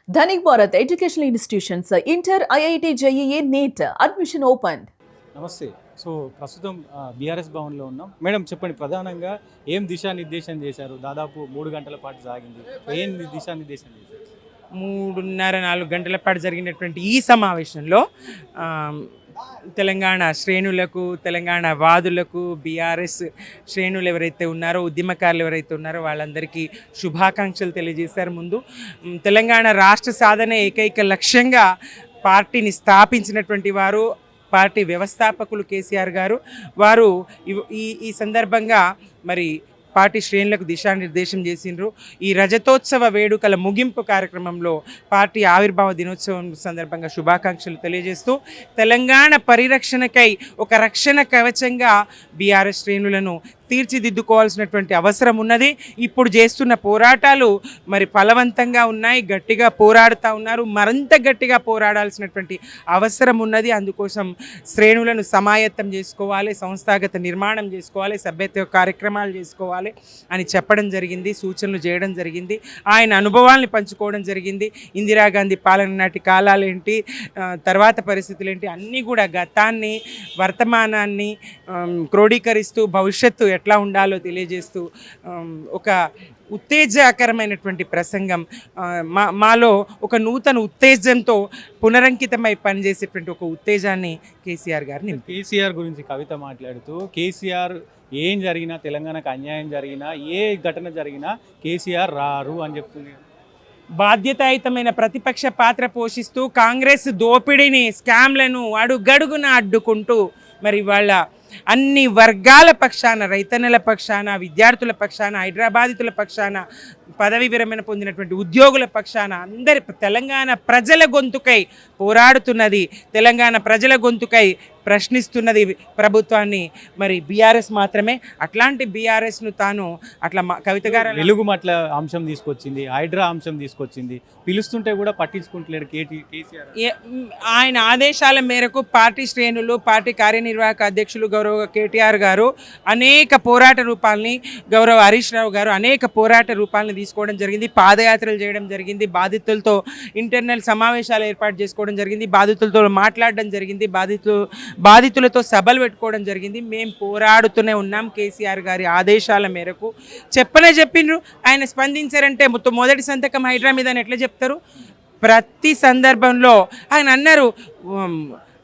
Dhanik Bharat Educational Institutions, Inter, IIT, JEE, NEET, admission opened. నమస్తే. So ప్రస్తుతం BRS భవన్లో ఉన్నాం. మేడం చెప్పండి, ప్రధానంగా ఏం దిశానిర్దేశం చేశారు? దాదాపు 3 గంటల పాటు సాగింది. ఏం దిశానిర్దేశం చేశారు? 3:30-4 గంటల పాటు జరిగినటువంటి ఈ సమావేశంలో తెలంగాణ శ్రేణులకు, తెలంగాణ వాదులకు, బీఆర్ఎస్ శ్రేణులు ఎవరైతే ఉన్నారో, ఉద్యమకారులు ఎవరైతే ఉన్నారో వాళ్ళందరికీ శుభాకాంక్షలు తెలియజేశారు. ముందు తెలంగాణ రాష్ట్ర సాధన ఏకైక లక్ష్యంగా పార్టీని స్థాపించినటువంటి వారు పార్టీ వ్యవస్థాపకులు కేసీఆర్ గారు. వారు ఈ సందర్భంగా మరి పార్టీ శ్రేణులకు దిశానిర్దేశం చేసిండ్రు. ఈ రజతోత్సవ వేడుకల ముగింపు కార్యక్రమంలో పార్టీ ఆవిర్భావ దినోత్సవం సందర్భంగా శుభాకాంక్షలు తెలియజేస్తూ తెలంగాణ పరిరక్షణకై ఒక రక్షణ కవచంగా బీఆర్ఎస్ శ్రేణులను తీర్చిదిద్దుకోవాల్సినటువంటి అవసరం ఉన్నది. ఇప్పుడు చేస్తున్న పోరాటాలు మరి ఫలవంతంగా ఉన్నాయి, గట్టిగా పోరాడుతూ ఉన్నారు. మరింత గట్టిగా పోరాడాల్సినటువంటి అవసరం ఉన్నది. అందుకోసం శ్రేణులను సమాయత్తం చేసుకోవాలి, సంస్థాగత నిర్మాణం చేసుకోవాలి, సభ్యత్వ కార్యక్రమాలు చేసుకోవాలి అని చెప్పడం జరిగింది, సూచనలు చేయడం జరిగింది. ఆయన అనుభవాల్ని పంచుకోవడం జరిగింది. ఇందిరాగాంధీ పాలన నాటి కాలాలేంటి, తర్వాత పరిస్థితులు ఏంటి అన్నీ కూడా గతాన్ని వర్తమానాన్ని క్రోడీకరిస్తూ భవిష్యత్తు ఎట్లా ఉండాలో తెలియజేస్తూ ఒక ఉత్తేజకరమైనటువంటి ప్రసంగం, మాలో ఒక నూతన ఉత్తేజంతో పునరంకితమై పనిచేసేటువంటి ఒక ఉత్తేజాన్ని కేసీఆర్ గారు కేసీఆర్ గురించి కవిత మాట్లాడుతూ, కేసీఆర్ ఏం జరిగినా, తెలంగాణకు అన్యాయం జరిగినా, ఏ ఘటన జరిగినా కేసీఆర్ రారు అని చెప్తుంది. బాధ్యతాయుతమైన ప్రతిపక్ష పాత్ర పోషిస్తూ కాంగ్రెస్ దోపిడీని, స్కామ్లను అడుగడుగున అడ్డుకుంటూ మరి వాళ్ళ అన్ని వర్గాల పక్షాన, రైతన్నల పక్షాన, విద్యార్థుల పక్షాన, హైదరాబాదితుల పక్షాన, పదవి విరమణ పొందినటువంటి ఉద్యోగుల పక్షాన అందరి తెలంగాణ ప్రజల గొంతుకై పోరాడుతున్నది, తెలంగాణ ప్రజల గొంతుకై ప్రశ్నిస్తున్నది ప్రభుత్వాన్ని మరి బీఆర్ఎస్ మాత్రమే. అట్లాంటి బీఆర్ఎస్ను తాను అట్లా కవిత గారు వెలుగుమట్ల అంశం తీసుకొచ్చింది, హైడ్రా అంశం తీసుకొచ్చింది, పిలుస్తుంటే కూడా పట్టించుకుంటలేడు కేసీఆర్. ఆయన ఆదేశాల మేరకు పార్టీ శ్రేణులు, పార్టీ కార్యనిర్వాహక అధ్యక్షులు గౌరవ కేటీఆర్ గారు అనేక పోరాట రూపాలని, గౌరవ హరీష్ రావు గారు అనేక పోరాట రూపాలని తీసుకోవడం జరిగింది. పాదయాత్రలు చేయడం జరిగింది, బాధితులతో ఇంటర్నల్ సమావేశాలు ఏర్పాటు చేసుకోవడం జరిగింది, బాధితులతో మాట్లాడడం జరిగింది, బాధితులతో సభలు పెట్టుకోవడం జరిగింది. మేము పోరాడుతూనే ఉన్నాం. కేసీఆర్ గారి ఆదేశాల మేరకు చెప్పిండ్రు. ఆయన స్పందించారంటే మొదటి సంతకం హైడ్రా మీద ఎట్లా చెప్తారు? ప్రతి సందర్భంలో ఆయన అన్నారు,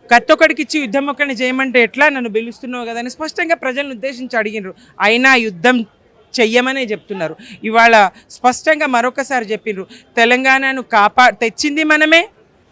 కత్తొక్కడికి ఇచ్చి యుద్ధం ఒక్కడిని చేయమంటే ఎట్లా, నన్ను పిలుస్తున్నావు కదా అని స్పష్టంగా ప్రజలను ఉద్దేశించి అడిగినారు. అయినా యుద్ధం చెయ్యమనే చెప్తున్నారు. ఇవాళ స్పష్టంగా మరొకసారి చెప్పిండ్రు, తెలంగాణను తెచ్చింది మనమే,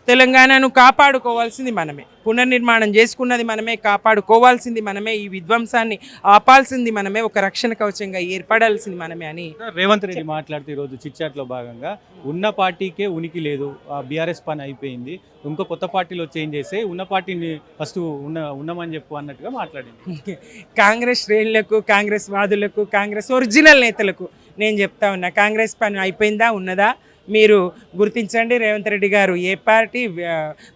తెలంగాణను కాపాడుకోవాల్సింది మనమే, పునర్నిర్మాణం చేసుకున్నది మనమే, కాపాడుకోవాల్సింది మనమే, ఈ విధ్వంసాన్ని ఆపాల్సింది మనమే, ఒక రక్షణ కవచంగా ఏర్పడాల్సింది మనమే అని రేవంత్ రెడ్డి మాట్లాడుతూ ఈరోజు చిట్చాట్లో భాగంగా ఉన్న పార్టీకే ఉనికి లేదు, బీఆర్ఎస్ పని అయిపోయింది, ఇంకో కొత్త పార్టీలో చేంజ్ చేస్తే ఉన్న పార్టీని ఫస్ట్ ఉన్నామని చెప్పు అన్నట్టుగా మాట్లాడింది. కాంగ్రెస్ శ్రేణులకు, కాంగ్రెస్ వాదులకు, కాంగ్రెస్ ఒరిజినల్ నేతలకు నేను చెప్తా ఉన్నా, కాంగ్రెస్ పని అయిపోయిందా, ఉన్నదా మీరు గుర్తించండి. రేవంత్ రెడ్డి గారు ఏ పార్టీ,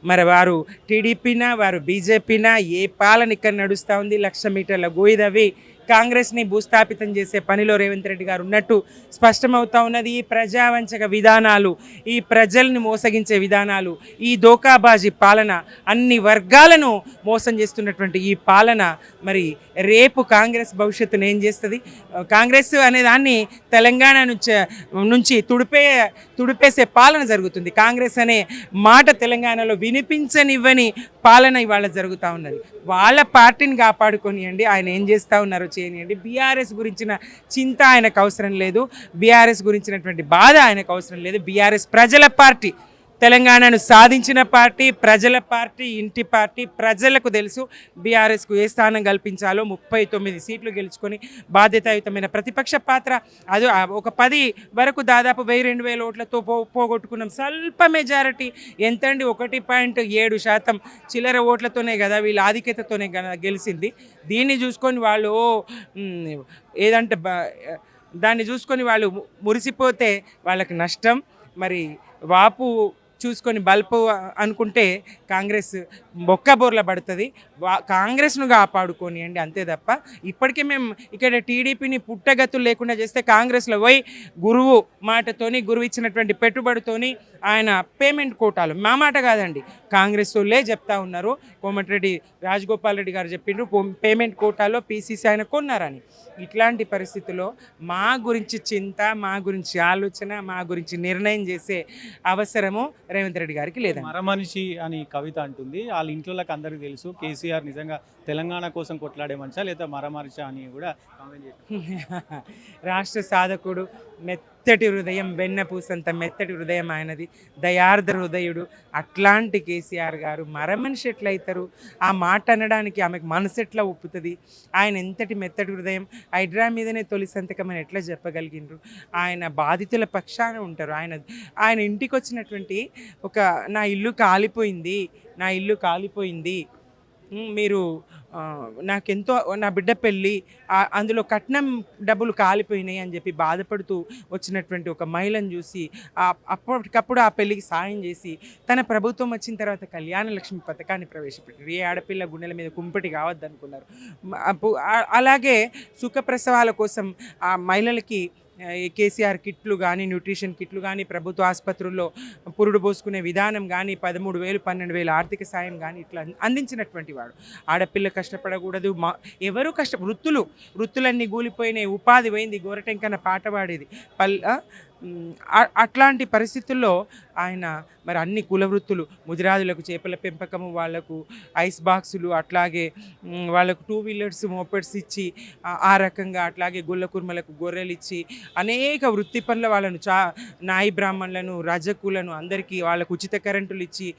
మరి వారు టీడీపీనా, వారు బీజేపీనా, ఏ పాలన ఇక్కడ నడుస్తూ ఉంది? 1,00,000 మీటర్ల గోయిదవి కాంగ్రెస్ని భూస్థాపితం చేసే పనిలో రేవంత్ రెడ్డి గారు ఉన్నట్టు స్పష్టమవుతా ఉన్నది. ఈ ప్రజావంచక విధానాలు, ఈ ప్రజల్ని మోసగించే విధానాలు, ఈ దోకాబాజీ పాలన, అన్ని వర్గాలను మోసం చేస్తున్నటువంటి ఈ పాలన మరి రేపు కాంగ్రెస్ భవిష్యత్తును ఏం చేస్తుంది? కాంగ్రెస్ అనే దాన్ని తెలంగాణ నుంచి తుడిపేసే పాలన జరుగుతుంది. కాంగ్రెస్ అనే మాట తెలంగాణలో వినిపించనివ్వని పాలన ఇవాళ జరుగుతూ ఉన్నది. వాళ్ళ పార్టీని కాపాడుకొనియండి, ఆయన ఏం చేస్తూ ఉన్నారో చేయనియండి. బీఆర్ఎస్ గురించిన చింత ఆయనకు అవసరం లేదు, బీఆర్ఎస్ గురించినటువంటి బాధ ఆయనకు అవసరం లేదు. బీఆర్ఎస్ ప్రజల పార్టీ, తెలంగాణను సాధించిన పార్టీ, ప్రజల పార్టీ, ఇంటి పార్టీ. ప్రజలకు తెలుసు బీఆర్ఎస్కు ఏ స్థానం కల్పించాలో. 39 సీట్లు గెలుచుకొని బాధ్యతాయుతమైన ప్రతిపక్ష పాత్ర, అది ఒక 10 వరకు దాదాపు 1000-2000 ఓట్లతో పోగొట్టుకున్నాం. స్వల్ప మెజారిటీ ఎంతండి, 1.7% చిల్లర ఓట్లతోనే కదా, వీళ్ళ ఆధిక్యతతోనే గెలిచింది. దీన్ని చూసుకొని వాళ్ళు ఏదంటే దాన్ని చూసుకొని వాళ్ళు మురిసిపోతే వాళ్ళకి నష్టం. మరి వాపు చూసుకొని బల్పు అనుకుంటే కాంగ్రెస్ బొక్కబోర్ల పడుతుంది. కాంగ్రెస్ను కాపాడుకోనియండి అంతే తప్ప ఇప్పటికే మేము ఇక్కడ టీడీపీని పుట్టగతులు లేకుండా చేస్తే కాంగ్రెస్లో పోయి గురువు మాటతోని, గురువు ఇచ్చినటువంటి పెట్టుబడితోని ఆయన పేమెంట్ కోటాలు మా మాట కాదండి, కాంగ్రెస్ వాళ్ళే చెప్తా ఉన్నారు. కోమటిరెడ్డి రాజగోపాల్ రెడ్డి గారు చెప్పిండ్రు పేమెంట్ కోటాలో పీసీసీ ఆయన కొన్నారని. ఇట్లాంటి పరిస్థితుల్లో మా గురించి చింత, మా గురించి ఆలోచన, మా గురించి నిర్ణయం చేసే అవసరము రేవంత్ రెడ్డి గారికి లేదండి. మరమనిషి అని కవిత అంటుంది, వాళ్ళ ఇంట్లోకి అందరికీ తెలుసు కేసీఆర్ నిజంగా తెలంగాణ కోసం కొట్లాడే మనిషా లేదా మరమనిషి అని కూడా కామెంట్ చేశారు. రాష్ట్ర సాధకుడు, మెత్తటి హృదయం, వెన్నపూసంత మెత్తటి హృదయం ఆయనది, దయార్ద్ర హృదయుడు. అట్లాంటి కేసీఆర్ గారు మరమనిషి ఎట్లయితారు? ఆ మాట అనడానికి ఆమెకు మనసు ఎట్లా ఒప్పుతుంది? ఆయన ఎంతటి మెత్తటి హృదయం, హైడ్రా మీదనే తొలి సంతకం అని ఎట్లా చెప్పగలిగినరు? ఆయన బాధితుల పక్షాన ఉంటారు. ఆయన ఇంటికి వచ్చినటువంటి నా ఇల్లు కాలిపోయింది, నా ఇల్లు కాలిపోయింది, మీరు నాకెంతో, నా బిడ్డ పెళ్ళి, అందులో కట్నం డబ్బులు కాలిపోయినాయి అని చెప్పి బాధపడుతూ వచ్చినటువంటి ఒక మహిళను చూసి అప్పటికప్పుడు ఆ పెళ్ళికి సాయం చేసి తన ప్రభుత్వం వచ్చిన తర్వాత కళ్యాణ లక్ష్మి పథకాన్ని ప్రవేశపెట్టారు. ఏ ఆడపిల్ల గుండెల మీద కుంపటి కావద్దనుకున్నారు. అలాగే సుఖప్రసవాల కోసం ఆ మహిళలకి కేసీఆర్ కిట్లు కానీ, న్యూట్రిషన్ కిట్లు కానీ, ప్రభుత్వ ఆసుపత్రుల్లో పురుడు పోసుకునే విధానం కానీ, 13,000 12,000 ఆర్థిక సాయం కానీ ఇట్లా అందించినటువంటి వాడు. ఆడపిల్ల కష్టపడకూడదు, ఎవరు వృత్తులన్నీ కూలిపోయినాయి, ఉపాధి పోయింది, గోరటెంకన్న పాట పాడేది అట్లాంటి పరిస్థితుల్లో ఆయన మరి అన్ని కుల వృత్తులు, ముదిరాజులకు చేపల పెంపకము, వాళ్లకు ఐస్ బాక్సులు, అట్లాగే వాళ్ళకు 2 వీలర్స్ మోపెడ్స్ ఇచ్చి ఆ రకంగా, అట్లాగే గొల్ల కుర్మలకు గొర్రెలు ఇచ్చి అనేక వృత్తి పనుల వాళ్ళను నాయి బ్రాహ్మణులను, రజకులను అందరికీ వాళ్ళకు ఉచిత కరెంటులు ఇచ్చి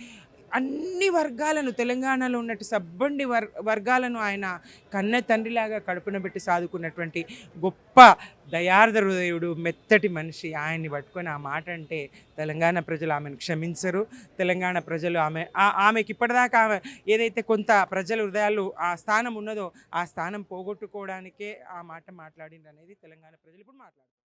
అన్ని వర్గాలను, తెలంగాణలో ఉన్నట్టు సబ్బండి వర్గాలను ఆయన కన్న తండ్రిలాగా కడుపున పెట్టి సాదుకున్నటువంటి గొప్ప దయార్ద్ర హృదయుడు, మెత్తటి మనిషి. ఆయన్ని పట్టుకొని ఆ మాట అంటే తెలంగాణ ప్రజలు ఆమెను క్షమించరు. తెలంగాణ ప్రజలు ఆమెకి ఇప్పటిదాకా ఆమె ఏదైతే కొంత ప్రజల హృదయాల్లో ఆ స్థానం ఉన్నదో ఆ స్థానం పోగొట్టుకోవడానికే ఆ మాట మాట్లాడింది అనేది తెలంగాణ ప్రజలు ఇప్పుడు మాట్లాడుతారు.